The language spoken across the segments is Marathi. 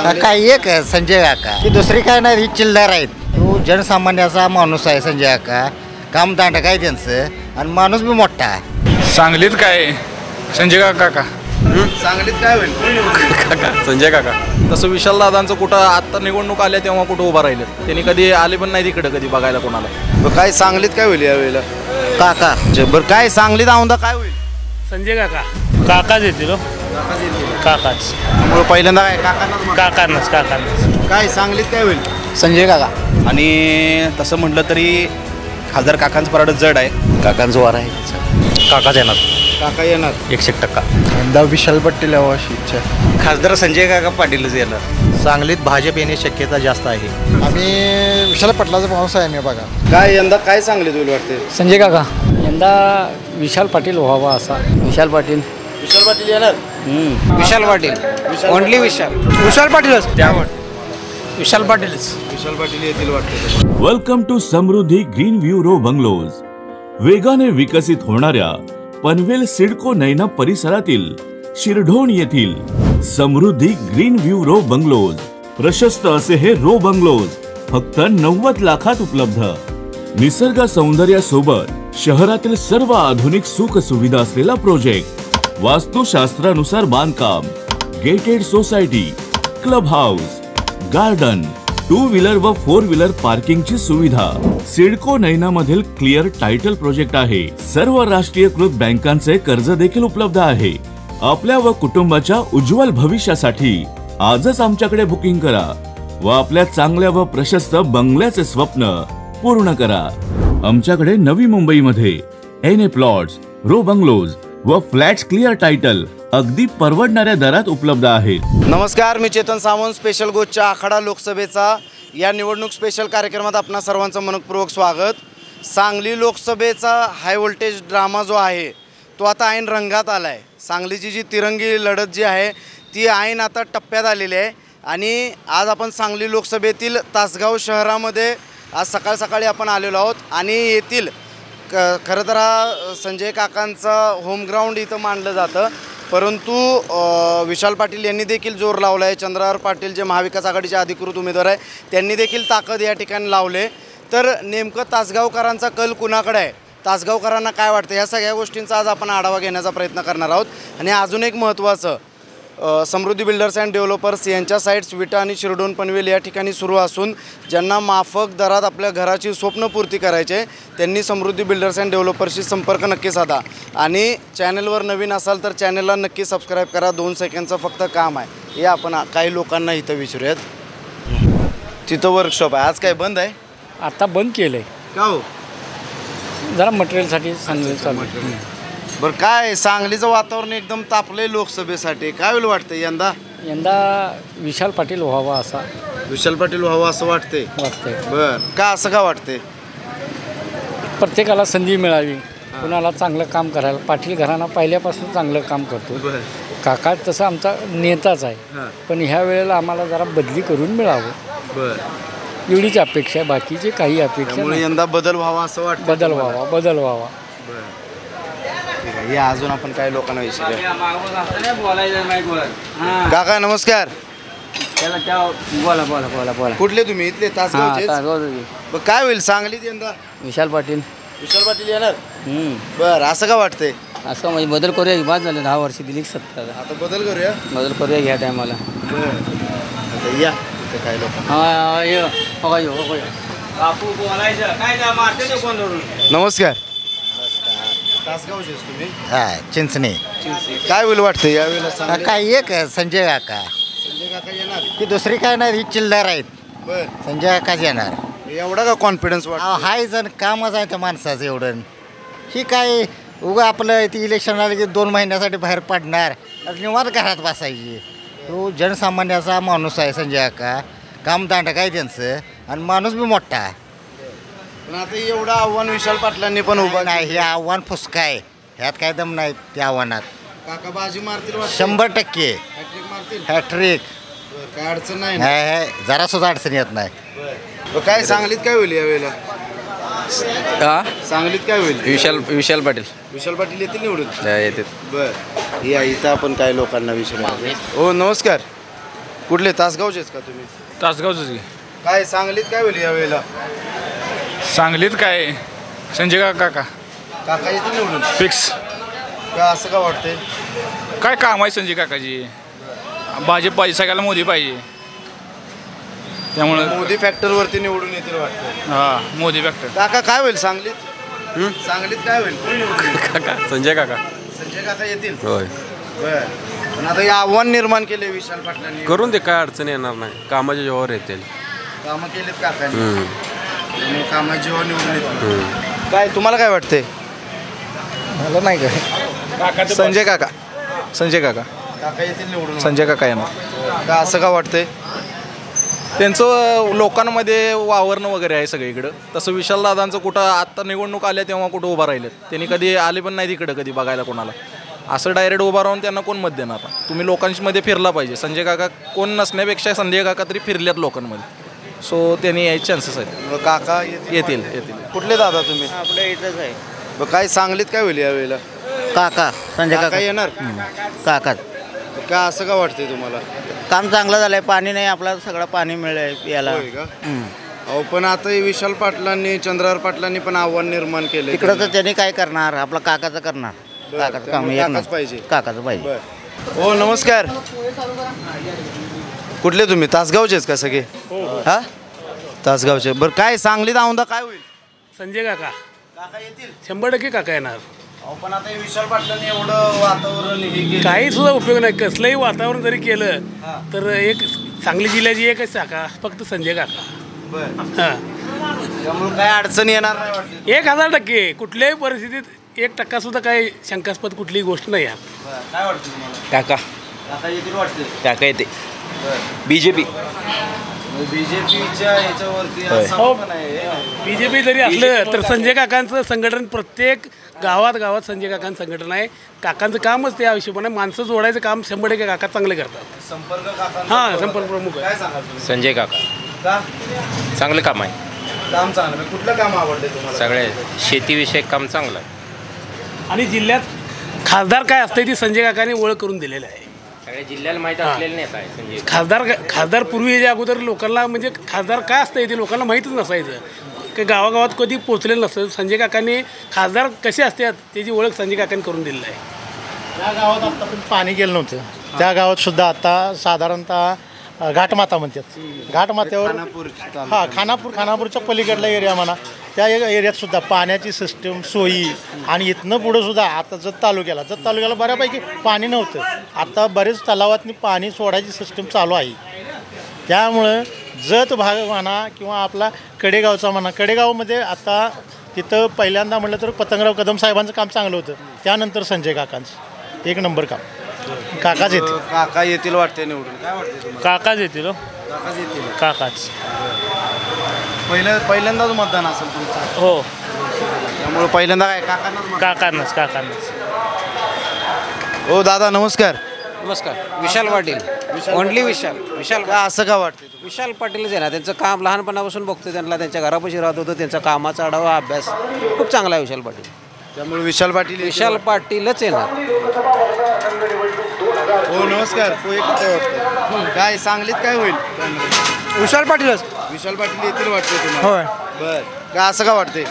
काय एक आहे संजय काका, ही दुसरी काय नाही, ही चिल्लर आहेत. तो जनसामान्याचा माणूस आहे संजय काका, कामदांड काय त्यांचं, आणि माणूस बी मोठा आहे. सांगलीत काय संजय काका, सांगलीत काय होईल? काका संजय काका. तसं विशाल दादांचं कुठं आत्ता निवडणूक आल्या तेव्हा कुठं उभा राहिले, त्यांनी कधी आले पण नाही तिकडे कधी बघायला कोणाला. काय सांगलीत काय होईल यावेळेला? काका बरं काय सांगलीत औंधा काय होईल? संजय काका, काकाच येतील हो, काकाच. त्यामुळे पहिल्यांदा काय काकांनाच. काय सांगलीत काय होईल? संजय काका. आणि तसं म्हटलं तरी खासदार काकांचं पराडच जड आहे. काकांचं वार आहे, काकाच येणार काका येणार 100%. यंदा विशाल पाटील यावं अशी इच्छा. खासदार संजय काका पाटीलच येणार. सांगलीत भाजप येण्याची शक्यता जास्त आहे. आम्ही विशाल पाटलाचा पाऊस आहे मी बघा. काय यंदा काय सांगलीत होईल वाटते? संजय काका यंदा विशाल पाटील व्हावा असा. विशाल पाटील येणार. विशाल पाटील ओनली विशाल पाटीलच. विशाल पाटीलच. विशाल पाटील येतील वाटते. Welcome to Samruddhi green view row bungalows. वेगाने विकसित होणाऱ्या पनवेल सिडको नैना परिसरातील शिरढोण येथील Samruddhi green view row bungalows. प्रशस्त असे हे रो बंगलोज फक्त 90 लाखात उपलब्ध. निसर्ग सौंदर्यासोबत शहरातील सर्व आधुनिक सुख सुविधा असलेला प्रोजेक्ट. वास्तुशास्त्रानुसार बांधकाम, gated society, club house, garden, 2 wheeler व 4 व्हीलर पार्किंगची सुविधा. सिडको नैना मधील क्लिअर टायटल प्रोजेक्ट आहे. सर्व राष्ट्रीयकृत बँकांचे कर्ज देखील उपलब्ध आहे. आपल्या व कुटुंबाच्या उज्ज्वल भविष्यासाठी आजच आमच्याकडे बुकिंग करा व आपल्या चांगल्या व प्रशस्त बंगल्याचे स्वप्न पूर्ण करा. आमच्याकडे नवी मुंबईमध्ये एन प्लॉट्स, रो बंगलोज व फ्लॅट्स क्लिअर टायटल अगदी परवडणाऱ्या दरात उपलब्ध आहेत. नमस्कार, मी चेतन सावंत. स्पेशल गोष्टच्या आखाडा लोकसभेचा या निवडणूक स्पेशल कार्यक्रमात आपणा सर्वांचं मनपूर्वक स्वागत. सांगली लोकसभेचा हाय व्होल्टेज ड्रामा जो आहे तो आता ऐन रंगात आला आहे. सांगलीची जी तिरंगी लढत जी आहे ती ऐन आता टप्प्यात आलेली आहे. आणि आज आपण सांगली लोकसभेतील तासगाव शहरामध्ये आज सकाळी आपण आलेलो आहोत. आणि येथील खरं तर हा संजय काकांचा होम ग्राउंड इथं मानलं जातं. परंतु विशाल पाटील यांनी देखील जोर लावला आहे. चंद्रहार पाटील जे महाविकास आघाडीचे अधिकृत उमेदवार आहे त्यांनी देखील ताकद या ठिकाणी लावले. तर नेमकं तासगावकरांचा कल कुणाकडे आहे, तासगावकरांना काय वाटतं, या सगळ्या गोष्टींचा आज आपण आढावा घेण्याचा प्रयत्न करणार आहोत. आणि अजून एक महत्त्वाचं, समृद्धी बिल्डर्स अँड डेव्हलपर्स यांच्या साईट्स विटा आणि शिरढोण पनवेल या ठिकाणी सुरू असून ज्यांना माफक दरात आपल्या घराची स्वप्नपूर्ती करायचे त्यांनी समृद्धी बिल्डर्स अँड डेव्हलपर्सशी संपर्क नक्की साधा. आणि चॅनलवर नवीन असाल तर चॅनलला नक्की सबस्क्राईब करा. 2 सेकंडचं फक्त काम आहे. हे आपण काही लोकांना इथं विचारूयात. तिथं वर्कशॉप आहे, आज काय बंद आहे? आता बंद केलं आहे. का हो? जरा मटेरियलसाठी सांगली चालू. बरं, काय सांगलीचं वातावरण एकदम तापलंय लोकसभेसाठी, काय होईल वाटतं यंदा विशाल पाटील व्हावा असा. विशाल पाटील व्हावं असं वाटतंय? बरं, का असं का वाटतंय? प्रत्येकाला संधी मिळावी, कुणाला चांगलं काम करायला. पाटील घराणा पहिल्यापासून चांगलं काम करतो. काका तसं आमचा नेताच आहे, पण ह्या वेळेला आम्हाला जरा बदली करून मिळावं. बरं, एवढीच अपेक्षा आहे, बाकीची काही अपेक्षा नाही. यंदा बदल व्हावा असं वाटतं. बदल व्हावा. या अजून आपण काही लोकांना विचारूया. काका नमस्कार. बोला. कुठले तुम्ही? इथले तासगावचे? काय होईल सांगलीत यंदा? विशाल पाटील येणार. बरं, असं का वाटतंय? असं म्हणजे बदल करूया. बाद झाले 10 वर्ष दिली सत्ता, आता बदल करूया घ्या टायमाला. या इथं काय लोक. नमस्कार. तासगावचेच तुम्ही? चिंचणी. काय होईल वाटतं यावेळेला? काय एक आहे संजय काका, संजय काका येणार. ही दुसरी काय नाही, ही चिल्लर आहेत. बरं, संजय काकाच येणार. एवढा का कॉन्फिडन्स वाटतं? हाय जण कामच आहे त्या माणसाचं एवढं. ही काय उगा आपलं ती इलेक्शन आलं की 2 महिन्यासाठी बाहेर पडणार आणि निवांत घरात बसायची. तो जनसामान्याचा माणूस आहे संजय काका, कामदांड काय त्यांचं, आणि माणूस बी मोठा आहे. पण आता एवढं आव्हान विशाल पाटलांनी पण उभं नाही, हे आव्हान फुसका आहे, ह्यात काय दम नाही त्या आव्हानात. काका बाजी मारतील 100%. हॅट्रिक मारतील. हॅट्रिक. काय अडचण नाही? जरा सुद्धा अडचण येत नाही. काय सांगलीत काय होईल यावेळेला? सांगलीत काय होईल? विशाल पाटील येतील निवडून? येते. बरं, या इथं आपण काय लोकांना विचारूया. हो नमस्कार. कुठले तासगावचेच का तुम्ही? तासगावच की. काय सांगलीत काय होईल यावेळेला? सांगलीत काय संजय काका काका येतील निवडून फिक्स. का असं का वाटतंय? काय काम आहे संजय काकाची. भाजप पाहिजे सगळ्याला, मोदी पाहिजे. त्यामुळं मोदी फॅक्टरवरती निवडून येतील वाटतं. हां मोदी फॅक्टर. काका काय होईल सांगलीत? सांगलीत काय होईल? कोण निवडून येईल? काका संजय काका. संजय काका येतील. होय. बर. पण आता हे आव्हान निर्माण केले विशाल पाटलांनी. करून दे, काय अडचण येणार नाही. कामाच्या जेव्हा येतील. कामं केलीत काकांनी. त्यामुळे कामाची जेव्हा निवडून येतील. काय तुम्हाला काय वाटतंय? मला नाही काय. संजय काका. संजय काका. काका येतील निवडून. संजय काका येणार. का असं का वाटतंय? त्यांचं लोकांमध्ये वावरणं वगैरे आहे सगळीकडं. तसं विशालदादांचं कुठं आत्ता निवडणूक आल्या तेव्हा कुठं उभं राहिलेत. त्यांनी कधी आले पण नाही तिकडं कधी बघायला कोणाला. असं डायरेक्ट उभा राहून त्यांना कोण मत देणार? तुम्ही लोकांमध्ये फिरला पाहिजे. संजय काका कोण नसण्यापेक्षा संजय काका तरी फिरल्यात लोकांमध्ये. सो त्यांनी यायचे चान्सेस आहेत. काका येतील. कुठले दादा तुम्ही? आपल्या इथंच आहे. मग काय सांगलीत काय होईल यावेळेला? काका संजय काका काका येणार. काका का असं का वाटतंय तुम्हाला? काम चांगलं झालंय. पाणी नाही, आपल्याला सगळं पाणी मिळेल याला. होय का? अहो पण आता हे विशाल पाटलांनी, चंद्रहार पाटलांनी पण आव्हान निर्माण केले. तिकडं तर त्यांनी काय करणार? आपलं काकाचं करणार. काकाचं काम त्यामुळे येत काकाच नाही. पाहिजे. काकाचं पाहिजे. बर. हो नमस्कार. कुठले तुम्ही? तासगावचेच का सगळे? हा तासगावचे. बरं काय सांगलीत औंधा काय होईल? संजय काका काका येतील. 100% काका येणार. अहो पण आता हे विशाल पाटलांनी एवढं वातावरण हे केलं. काही सुद्धा उपयोग नाही. कसलंही वातावरण जरी केलं तर एक सांगली जिल्ह्याची एकच शाखा फक्त संजय काका. बरं. हां त्यामुळे काय अडचण येणार नाही वाटते. 1000% कुठल्याही परिस्थितीत 1% सुद्धा काही शंकास्पद कुठलीही गोष्ट नाही आहे. काय वाटतं तुम्हाला? काका. काका येतील वाटते. काका येते. बीजेपी. बीजेपीच्या ह्याच्यावरती हो. असं पण आहे. बीजेपी जरी असलं तर संजय काकांचं संघटन प्रत्येक गावात संजय काकांचं संघटन आहे. काकांचं कामच त्या हिशोबाने माणसं जोडायचं काम 100% काका चांगले करतात. संपर्क काका. हां संपर्क प्रमुख आहे. काय सांगाल तुम्ही? संजय काका. का? चांगलं काम आहे. काम चांगलं आहे. कुठलं काम आवडते तुम्हाला? सगळे शेतीविषयक काम चांगलं आहे. आणि जिल्ह्यात खासदार काय असते ती संजय काकांनी ओळख करून दिलेलं आहे. सगळ्या जिल्ह्याला माहीत असलेलं नाही काय संजय. खासदार पूर्वी याच्या अगोदर लोकांना म्हणजे खासदार काय असतं ते लोकांना माहीतच नसायचं. की गावागावात कधी पोचलेलं नसतं. संजय काकांनी खासदार कसे असतात त्याची ओळख संजय काकांनी करून दिलेली आहे. त्या गावात आत्तापर्यंत पाणी गेलं नव्हतं. त्या गावात सुद्धा आता साधारणतः घाटमाता म्हणतात. घाटमात्यावर हां खानापूरच्या पलीकडला एरिया म्हणा त्या एरियात सुद्धा पाण्याची सिस्टम सोयी आणि इथनं पुढं सुद्धा आता जत तालुक्याला बऱ्यापैकी पाणी नव्हतं. आता बरेच तलावातनी पाणी सोडायची सिस्टम चालू आहे. त्यामुळं जत भाग म्हणा किंवा आपला कडेगावचा म्हणा. कडेगावमध्ये आता तिथं पहिल्यांदा म्हटलं तर पतंगराव कदम साहेबांचं काम चांगलं होतं. त्यानंतर संजय काकांचं 1 नंबर काम. काकाच येतील. काका येतील वाटते निवडून. काय वाटते तुम्हाला? काकाच येतील. काकाच येतील. काकाच. पहिल्यांदाच मतदान असेल तुमचं. हो त्यामुळे पहिल्यांदा काय काकांनाच काकांनाच. हो दादा नमस्कार. नमस्कार. विशाल पाटील. ओनली विशाल का असं का वाटते? विशाल पाटीलच आहे ना. त्यांचं काम लहानपणापासून बघतो. त्यांना त्यांच्या घरापाशी राहत होतं. त्यांचा कामाचा आढावा अभ्यास खूप चांगला आहे विशाल पाटील. त्यामुळे विशाल पाटीलच येणार. हो नमस्कार. काय सांगलीत काय होईल? विशाल पाटीलच. विशाल पाटील येतील वाटते तुम्हाला? होय. बर का असं का वाटते?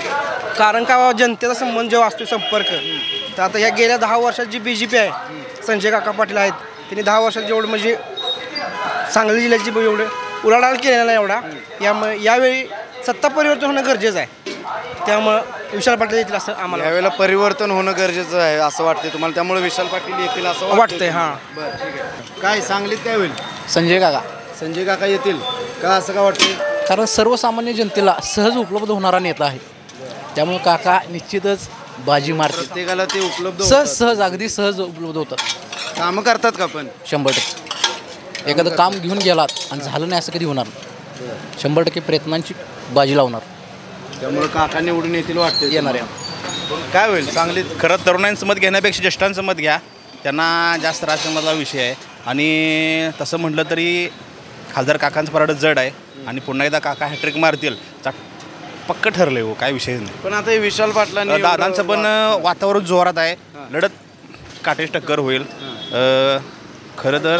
कारण का जनतेचा संबंध जेव्हा असतो संपर्क तर आता ह्या गेल्या 10 वर्षात जी BJP आहे संजय काका पाटील आहेत त्यांनी 10 वर्षात जेवढं म्हणजे सांगली जिल्ह्याची एवढं उलाढाल केलेला नाही एवढा. यावेळी सत्ता परिवर्तन होणं गरजेचं आहे. त्यामुळं विशाल पाटील येतील असं आम्हाला यावेळेला परिवर्तन होणं गरजेचं आहे असं वाटते तुम्हाला. त्यामुळे विशाल पाटील येतील असं वाटतंय. हां बरं ठीक आहे. काय सांगलीत काय होईल? संजय काका येतील का असं का वाटते? कारण सर्वसामान्य जनतेला सहज उपलब्ध होणारा नेता आहे. त्यामुळे काका निश्चितच बाजी मारतील. प्रत्येकाला ते उपलब्ध सहज अगदी सहज उपलब्ध होतात. कामं करतात का पण? 100%. एखादं काम घेऊन गेलात आणि झालं नाही असं कधी होणार नाही. 100% प्रयत्नांची बाजी लावणार. त्यामुळे काका निवडून येतील वाटते. येणार आहे. काय होईल सांगलीत? खरं तरुणांचं मत घेण्यापेक्षा ज्येष्ठांचं मत घ्या. त्यांना जास्त राजकारणाचा विषय आहे. आणि तसं म्हटलं तरी खासदार काकांचं पराडच जड आहे. आणि पुन्हा एकदा काका हॅट्रिक मारतील पक्क ठरलं हो. काय विषय नाही. पण आता विशाल पाटलांनी दादांचं पण वातावरण जोरात आहे. लढत काटेच टक्कर होईल. खरं तर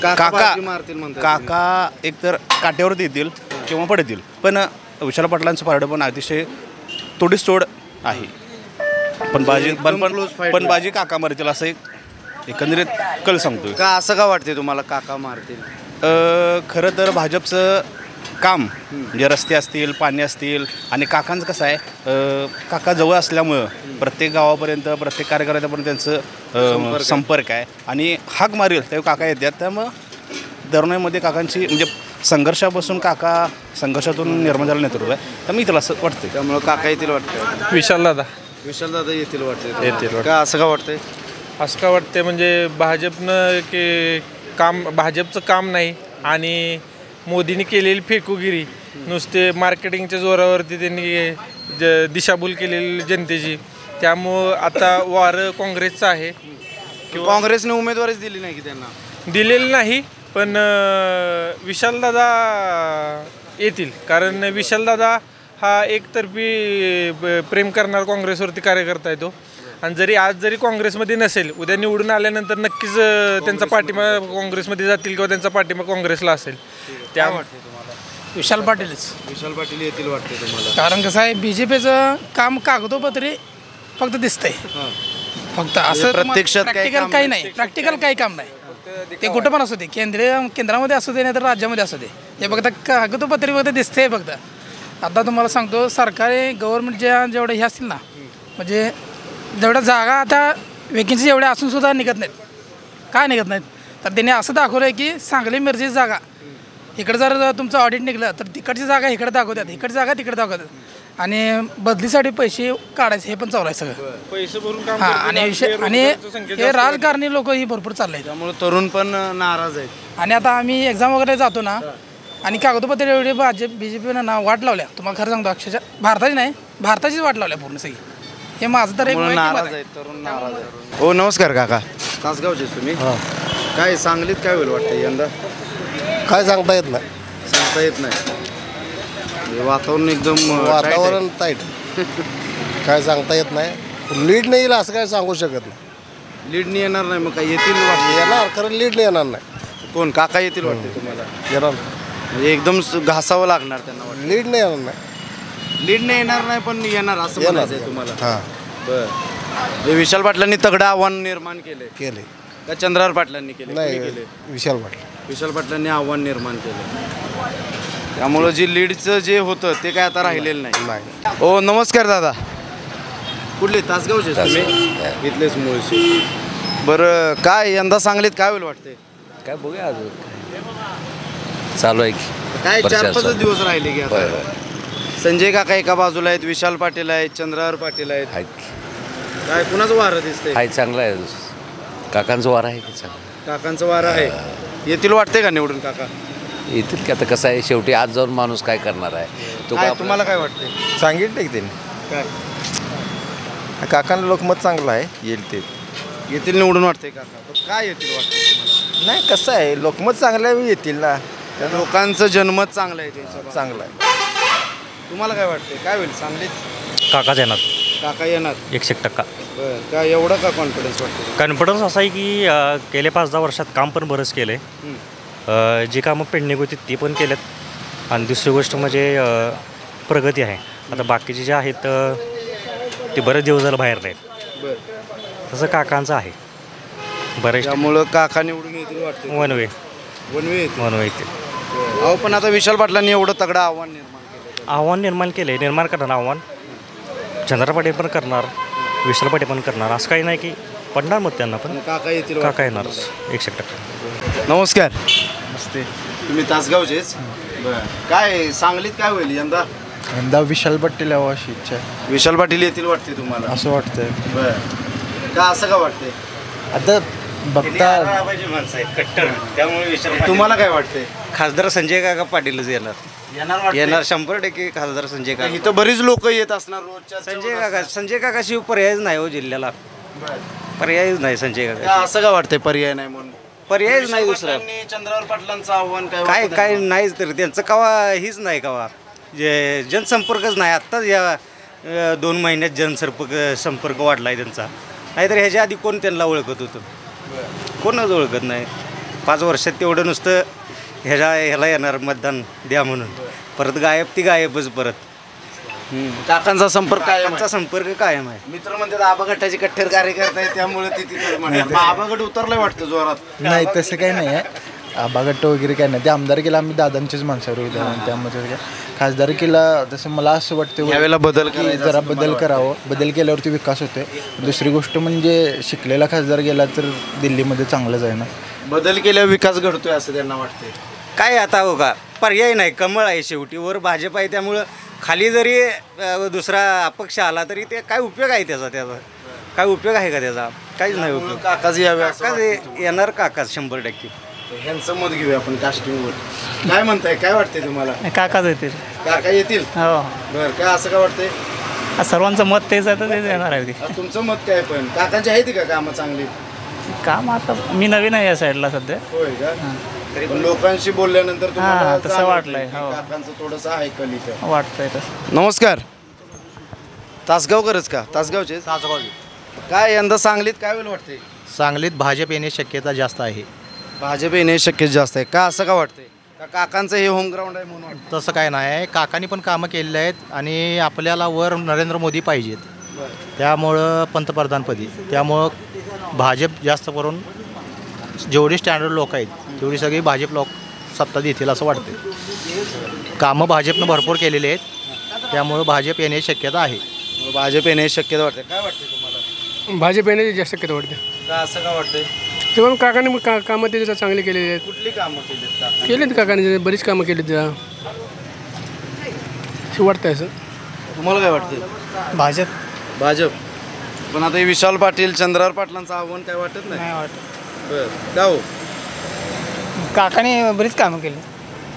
काका बाजी मारतील म्हणतात काका एकतर काट्यावरती येतील किंवा पडतील, पण विशाल पाटलांचं पारडं पण अतिशय तोडीस तोड आहे. पण बाजी काका मारतील असं एकंदरीत कल सांगतोय. का असं का वाटते तुम्हाला काका मारतील? खरं तर भाजपचं काम जे रस्ते असतील, पाणी असतील, आणि काकांचं कसं आहे, काका जवळ असल्यामुळं प्रत्येक गावापर्यंत, प्रत्येक कार्यकर्त्यापर्यंत त्यांचं संपर्क आहे आणि हाक मारेल तेव्हा काका येतात. त्यामुळं तरुणाईमध्ये काकांची म्हणजे संघर्षापासून काका संघर्षातून निर्माण झालं नेतृत्व आहे. त्यामुळे इथं असं वाटतं. त्यामुळं काका येतील वाटतं. विशालदादा येतील वाटतं. येतील. का असं का वाटतंय? असं का वाटते म्हणजे भाजपनं की भाजपचं काम नाही आणि मोदींनी केलेली फेकूगिरी, नुसते मार्केटिंगच्या जोरावरती त्यांनी दिशाभूल केलेली जनतेची, त्यामुळं आता वारं काँग्रेसचं आहे. काँग्रेसने उमेदवारीच दिली नाही की त्यांना? दिलेली नाही, पण विशालदादा येतील. कारण विशालदादा हा एकतर्फी प्रेम करणारा काँग्रेसवरती कार्यकर्ता आहे तो. आणि जरी काँग्रेसमध्ये नसेल, उद्या निवडून आल्यानंतर नक्कीच त्यांचा पाठिंबा काँग्रेसमध्ये जातील किंवा त्यांचा पाठिंबा काँग्रेसला असेल. त्या विशाल पाटीलच. विशाल पाटील येतील वाटते तुम्हाला? कारण कसं आहे, BJPचं काम कागदोपत्री फक्त दिसतंय, फक्त असं प्रत्यक्षात प्रॅक्टिकल काही नाही. प्रॅक्टिकल काही काम नाही. ते कुठं पण असू दे, केंद्रामध्ये असू दे नाही तर राज्यामध्ये असू दे, हे फक्त कागदोपत्री फक्त दिसतंय फक्त. आता तुम्हाला सांगतो, सरकारी गव्हर्नमेंटच्या जेवढे हे असतील ना, म्हणजे जेवढ्या जागा आता वेकेन्सी एवढ्या असूनसुद्धा निघत नाहीत. काय निघत नाहीत? तर त्यांनी असं दाखवलं आहे की सांगली मिरजेची जागा इकडे जर तुमचं ऑडिट निघलं तर तिकडची जागा इकडे दाखवतात, इकडची जागा तिकडे दाखवतात, आणि बदलीसाठी पैसे काढायचे हे पण चालू आहे सगळं. पैसे भरून हां, आणि हे राजकारणी लोक ही भरपूर चालले आहेत. त्यामुळे तरुण पण नाराज आहेत. आणि आता आम्ही एक्झाम वगैरे जातो ना, आणि कागदोपत्री एवढे BJPनं ना वाट लावल्या, तुम्हाला खरं सांगतो, अक्षरशः भारताची नाही, भारताचीच वाट लावल्या पूर्ण सगळी. हे माझं तर एक नाराज आहे, तरुण नाराज आहे. हो नमस्कार काका, तासगावचेच तुम्ही? काय सांगलीत काय होईल वाटतं यंदा? काय सांगता येत नाही. सांगता येत नाही. वातावरण एकदम वातावरण टाईट. काय सांगता येत नाही. लीड नाही येईल असं काय सांगू शकत नाही. लीड नाही येणार नाही, मग काय येतील वाटतं? येणार, खरं लीड नाही येणार नाही. कोण काका येतील वाटते तुम्हाला? येणार म्हणजे एकदम घासावं लागणार त्यांना वाटतं. लीड नाही येणार नाही. लीड नाही येणार नाही, पण येणार असं म्हणायचं तुम्हाला? हां, बरं. विशाल पाटलांनी तगडं आव्हान निर्माण केले का चंद्रहार पाटलांनी केले? नाही, विशाल पाटील. विशाल पाटलांनी आव्हान निर्माण केलं, त्यामुळं जे लीडचं जे होतं ते काय आता राहिलेलं नाही. हो नमस्कार दादा, कुठले? तासगावचे तुम्ही? इथलेच मुळशी. बरं, काय यंदा सांगलीत काय होईल वाटते? काय बघूया अजून, चालू आहे की काय 4-5 दिवस राहिले की आता. संजय काका एका बाजूला आहेत, विशाल पाटील आहेत, चंद्रहार पाटील आहेत. काय कुणाचं वारं दिसतंय? हाय, चांगलं आहे. काकांचं वारं आहे की चांगलं? काकांचं वारं आहे. येतील वाटते का निवडून काका? येतील की. आता कसं आहे, शेवटी आज जाऊन माणूस काय करणार आहे तो. काय तुम्हाला काय वाटते? सांगितलं की त्यांनी काय काकांना लोकमत चांगलं आहे, येईल ते. येतील निवडून वाटते काका? काय येतील वाटते तुम्हाला? नाही, कसं आहे, लोकमत चांगलं आहे, येतील ना. लोकांचं जनमत चांगलं आहे, त्यांचं चांगलं आहे. तुम्हाला काय वाटते, काय होईल सांगलीत? काकाच येणार. काका येणार 100%. बरं, काय एवढं का कॉन्फिडन्स वाटतं? कॉन्फिडन्स असा आहे की गेल्या 5-10 वर्षात काम पण बरंच केलं आहे. जी कामं पेंडिंग होती ती पण केल्यात, आणि दुसरी गोष्ट म्हणजे प्रगती आहे. आता बाकीचे जे आहेत ते बरेच दिवस झालं बाहेर नाहीत, तसं काकांचं आहे बरेच. त्यामुळं काका निवडून येतील वाटते. वन वे येतील. अहो, पण आता विशाल पाटलांनी एवढं तगडं आव्हान निर्माण केलं. निर्माण करणार आव्हान चंद्रहार पाटील पण करणार, विशाल पाटील पण करणार, असं काही नाही की पडणार मग त्यांना पण. काका येतील, काका येणार 100%. नमस्कार. नमस्ते. तुम्ही तासगावचेच? काय सांगलीत काय होईल यंदा? विशाल पाटील यावं अशी इच्छा. विशाल पाटील येतील वाटते तुम्हाला? असं वाटतंय. बरं, का असं का वाटतंय? आता बघता तुम्हाला काय वाटतंय? खासदार संजय काका पाटीलच येणार. येणार 100% खासदार संजय काका. इथं बरीच लोक येत असणार रोजच्या. संजय काका शिव पर्यायच नाही हो जिल्ह्याला. पर्यायच नाही संजय काका. असं का वाटतंय पर्याय नाही म्हणून? पर्यायच नाही दुसरा. चंद्रहार पाटलांचं आव्हान काय नाहीच तर त्यांचं कवा हीच नाही कवा जे जनसंपर्कच नाही. आत्ताच या 2 महिन्यात संपर्क वाढला आहे त्यांचा. नाहीतर ह्याच्या आधी कोण त्यांना ओळखत होतं? कोणच ओळखत नाही. 5 वर्षात तेवढं नुसतं ह्याला येणार मतदान द्या म्हणून, परत गायब ती गायबच परत. काकांचा संपर्क कायमचा संपर्क कायम आहे. मित्र म्हणतात आबा गटाचे कट्टर कार्यकर्ते आहेत त्यामुळे ते तिथे म्हणतात. आबा गट उतरलाय वाटतं जोरात. नाही तसं काही नाही आहे. आबागट्ट वगैरे काय नाही. ते आमदारकीला आम्ही दादांचीच माणसावर उदाहरण, त्यामुळे खासदारकीला तसं मला असं वाटतं यावेळेला बदल की जरा बदल करावं. बदल केल्यावरती विकास होते. दुसरी गोष्ट म्हणजे शिकलेला खासदार गेला तर दिल्लीमध्ये चांगलंच आहे ना. बदल केल्यावर विकास घडतोय असं त्यांना वाटते. काय आता हो का पर्याय नाही, कमळ आहे शेवटी, वर भाजप आहे, त्यामुळं खाली जरी दुसरा अपक्ष आला तरी ते काय उपयोग आहे त्याचा काय उपयोग आहे का त्याचा? काहीच नाही उपयोग. काकाच यावे काकाच येणार, काकाच 100%. ह्यांचं मत घेऊया आपण कास्टिंगवर. काय म्हणताय, काय वाटतंय तुम्हाला? काकाच येतील. काका येतील? हो. बरं, काय असं काय वाटतंय? सर्वांचं मत तेच आहे तर तेच येणार आहे. तुमचं मत काय? पण काकांची आहेत का कामं चांगली? काम आता मी नवीन आहे या साईडला सध्या. होय का? पण लोकांशी बोलल्यानंतर तुम्हाला तसं वाटलंय. काकांचं थोडंसं आहे कलित वाटतंय तसं. नमस्कार. तासगावकरच का? तासगावचे. काय यंदा सांगलीत काय होईल वाटते? सांगलीत भाजप येण्याची शक्यता जास्त आहे. भाजप येण्याची शक्यता जास्त आहे का? असं का वाटतंय? का काकांचं हे होम ग्राउंड आहे म्हणून वाटतं? तसं काय नाही. काकांनी पण कामं केलेली आहेत आणि आपल्याला वर नरेंद्र मोदी पाहिजेत, त्यामुळं पंतप्रधानपदी. त्यामुळं भाजप जास्त करून जेवढी स्टँडर्ड लोक आहेत तेवढी सगळी भाजप लोक सत्ता देतील असं वाटतं. कामं भाजपनं भरपूर केलेली आहेत, त्यामुळं भाजप येण्याची शक्यता आहे. भाजप येण्याची शक्यता वाटते. काय वाटते तुम्हाला? भाजप येण्याची जास्त शक्यता वाटते. का असं का वाटतंय? तेव्हा काकाने मग कामं त्याच्या चांगली केलेली आहेत. कुठली कामं केलीत? केलीत काकाने, बरीच कामं केलीत त्या. वाटतंय असं. तुम्हाला काय वाटतं? भाजप. पण आता हे विशाल पाटील, चंद्रहार पाटलांचं आव्हान काय वाटत नाही? वाटत. बरं, का हो? काकाने बरीच कामं केली.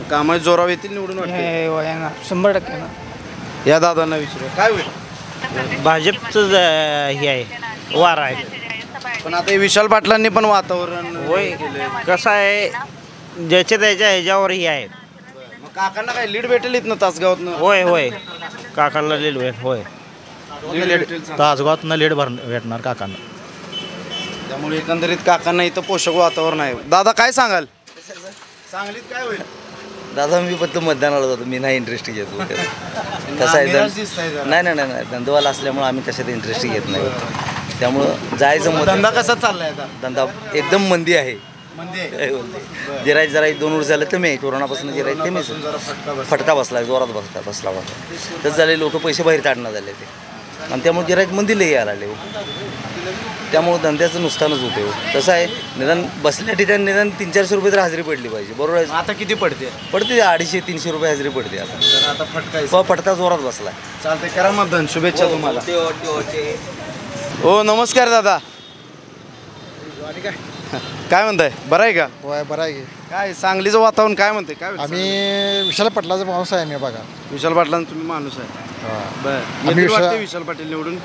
कामाची जोरावर येतील निवडून वाटते? 100% ना. या दादांना विचारू काय होईल? भाजपचं हे आहे, वार आहे. पण आता हे विशाल पाटलांनी पण वातावरण होय. कसं आहे, ज्याच्या त्याच्या ह्याच्यावर हे आहे. मग काकांना काय लीड भेटेल इथनं तासगावातनं? होय काकांना लीड होय. तासगावातनं लीड भेटणार काकांना. त्यामुळे एकंदरीत काकांना इथं पोषक वातावरण आहे. दादा काय सांगाल? सांगलीत काय होईल? दादा मी फक्त मतदानाला जातो, मी नाही इंटरेस्ट घेतो. कसं आहे, नाही धंदेवाला असल्यामुळे आम्ही कशात इंटरेस्ट घेत नाही. त्यामुळं जायचं. धंदा कसा चाललाय आता? धंदा एकदम मंदी आहे. गिराईक जरा 2 वर्ष झालं कमी आहे. कोरोनापासून गिराईक कमी. फटका बसला, जोरात बसला. तसं झाले, लोक पैसे बाहेर काढणं झाले ते, आणि त्यामुळे गिराईक मंदीला यायला लागले. त्यामुळं धंद्याचं नुकसानच होते. तसं आहे, निदान बसल्या ठिकाणी निदान 300-400 रुपये तर हजेरी पडली पाहिजे. बरोबर आहे. आता किती पडते? 250-300 रुपये हजेरी पडते आता. आता फटका जोरात बसला. चालते, करा मतदान. शुभेच्छा तुम्हाला. हो नमस्कार दादा. काय म्हणताय, बरं आहे का? होय बरं आहे. काय सांगलीचं वातावरण काय म्हणते? काय आम्ही विशाल पाटलाचा माणूस आहे. मी बघा विशाल पाटलांचा तुम्ही माणूस आहे. बरं, विशाल पाटील निवडून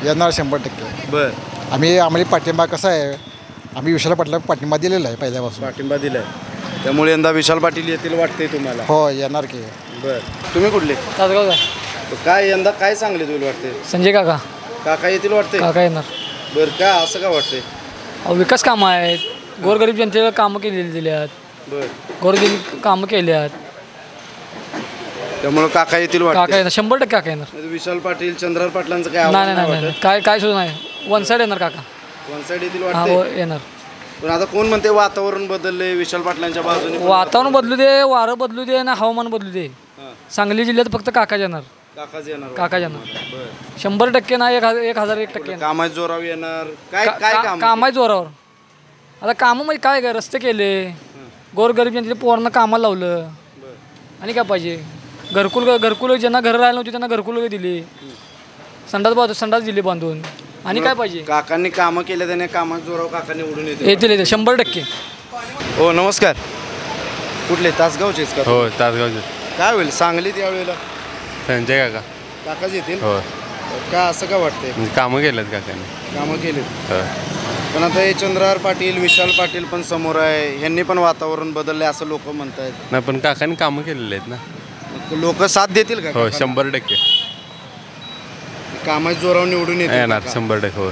येणार 100%. बरं, आम्हाला पाठिंबा कसा आहे, आम्ही विशाल पाटला पाठिंबा दिलेला आहे पहिल्यापासून. पाठिंबा दिलाय, त्यामुळे यंदा विशाल पाटील येतील वाटते तुम्हाला? हो येणार की. बरं, तुम्ही कुठले? काय यंदा काय चांगले तुला वाटते? संजय काका येतील वाटते? काका येणार. बरं, का असं का वाटते? विकास कामं आहेत, गोरगरीब जनतेला कामं केलेली दिल्यात. बरं, गोरगरीब कामं केल्यात, त्यामुळे काका येतील काका वाटते? येणार. 100% काका येणार. विशाल पाटील, चंद्रहार पाटलांचं काय आव्हान नाही काय सुद्धा नाही. 1 साईड येणार काका. 1 साईड येतील हा वाटते? येणार. पण आता कोण म्हणते वातावरण बदलले विशाल पाटलांच्या बाजूने? वातावरण बदलू दे, वारं बदलू दे ना हवामान बदलू दे, सांगली जिल्ह्यात फक्त काका येणार. काकाच येणार. काका येणार 100% ना. 1001% कामाची जोरावर येणार. काय काम? कामाची जोरावर. आता कामं म्हणजे काय रस्ते केले, गोरगरीब जनतेला पोरांना कामाला लावलं, आणि काय पाहिजे. घरकुल ज्यांना घरं राहिलं नव्हती त्यांना घरकुल दिली, संडास दिली बांधून, आणि काय पाहिजे. काकांनी कामं केले, त्याने कामाच्या जोरावर काका निवडून येतील 100%. हो नमस्कार. कुठले? तासगावचेच का? हो तासगावचे. काय होईल सांगलीत यावेळेला? संजय काकाच येतील. हो. का असं का वाटतंय? म्हणजे कामं केलेत काकांनी. कामं केलीत. पण आता हे चंद्रहार पाटील, विशाल पाटील पण समोर आहे, ह्यांनी पण वातावरण बदलले असं लोक म्हणतात. नाही पण काकांनी कामं केलेले आहेत ना. लोक साथ देतील का? हो 100%. कामाच्या जोरावर निवडून येणार 100%. हो.